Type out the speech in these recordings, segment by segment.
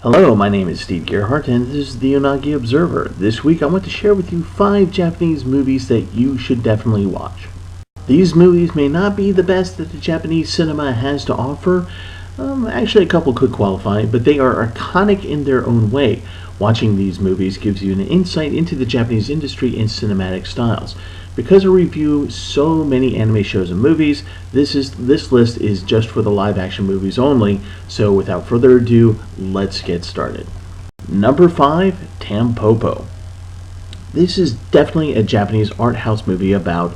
Hello, my name is Steve Gerhardt and this is the Unagi Observer. This week I want to share with you 5 Japanese movies that you should definitely watch. These movies may not be the best that the Japanese cinema has to offer. Actually, a couple could qualify, but they are iconic in their own way. Watching these movies gives you an insight into the Japanese industry and cinematic styles. Because I review so many anime shows and movies, this list is just for the live action movies only, so without further ado, let's get started. Number 5, Tampopo. This is definitely a Japanese art house movie about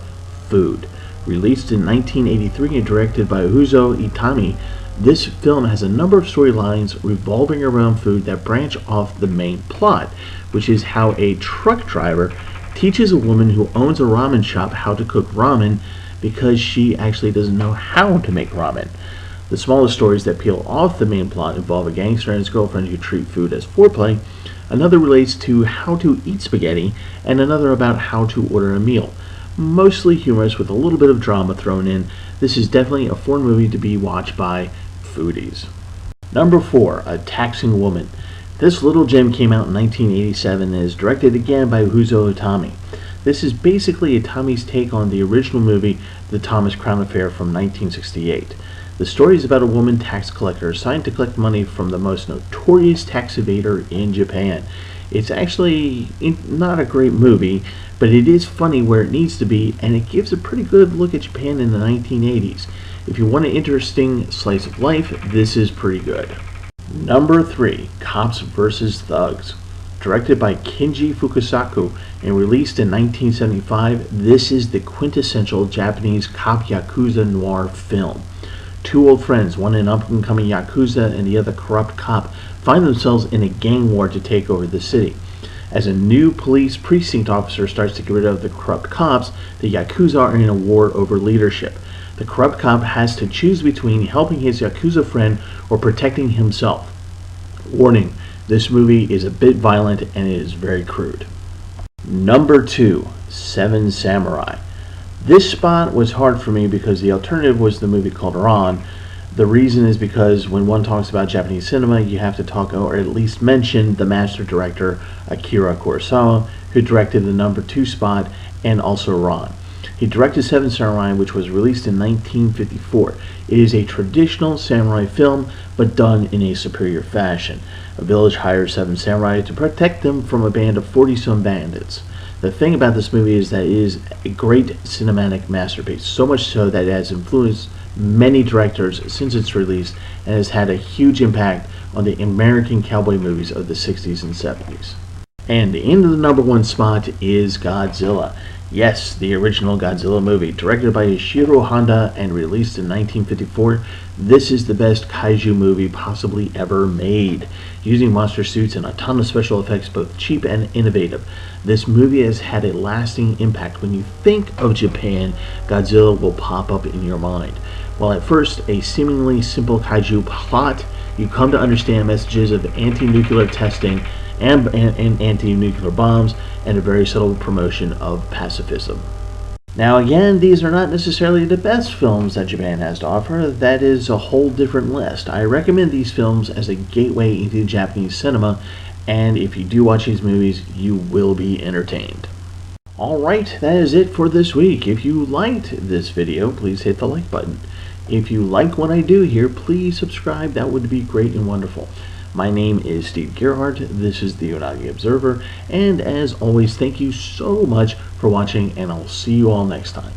food. Released in 1983 and directed by Uzo Itami, this film has a number of storylines revolving around food that branch off the main plot, which is how a truck driver teaches a woman who owns a ramen shop how to cook ramen because she actually doesn't know how to make ramen. The smallest stories that peel off the main plot involve a gangster and his girlfriend who treat food as foreplay, another relates to how to eat spaghetti, and another about how to order a meal. Mostly humorous with a little bit of drama thrown in, this is definitely a fun movie to be watched by foodies. Number 4, A Taxing Woman. This little gem came out in 1987 and is directed again by Uzo Itami. This is basically Itami's take on the original movie The Thomas Crown Affair from 1968. The story is about a woman tax collector assigned to collect money from the most notorious tax evader in Japan. It's actually not a great movie, but it is funny where it needs to be, and it gives a pretty good look at Japan in the 1980s. If you want an interesting slice of life, this is pretty good. Number 3, Cops vs. Thugs. Directed by Kenji Fukasaku and released in 1975, this is the quintessential Japanese cop Yakuza noir film. Two old friends, one an up-and-coming Yakuza and the other corrupt cop, find themselves in a gang war to take over the city. As a new police precinct officer starts to get rid of the corrupt cops, the Yakuza are in a war over leadership. The corrupt cop has to choose between helping his Yakuza friend or protecting himself. Warning, this movie is a bit violent and it is very crude. Number 2, Seven Samurai. This spot was hard for me because the alternative was the movie called Ran. The reason is because when one talks about Japanese cinema, you have to talk or at least mention the master director Akira Kurosawa, who directed the number 2 spot and also Ran. He directed Seven Samurai, which was released in 1954. It is a traditional samurai film, but done in a superior fashion. A village hires 7 samurai to protect them from a band of 40-some bandits. The thing about this movie is that it is a great cinematic masterpiece, so much so that it has influenced many directors since its release and has had a huge impact on the American cowboy movies of the 60s and 70s. And in the number 1 spot is Godzilla. Yes, the original Godzilla movie, directed by Ishiro Honda and released in 1954. This is the best kaiju movie possibly ever made. Using monster suits and a ton of special effects, both cheap and innovative. This movie has had a lasting impact. When you think of Japan, Godzilla will pop up in your mind. While at first a seemingly simple kaiju plot, you come to understand messages of anti-nuclear testing and anti-nuclear bombs, and a very subtle promotion of pacifism. Now again, these are not necessarily the best films that Japan has to offer. That is a whole different list. I recommend these films as a gateway into Japanese cinema, and if you do watch these movies, you will be entertained. Alright, that is it for this week. If you liked this video, please hit the like button. If you like what I do here, please subscribe. That would be great and wonderful. My name is Steve Gerhardt, this is the Unagi Observer, and as always, thank you so much for watching, and I'll see you all next time.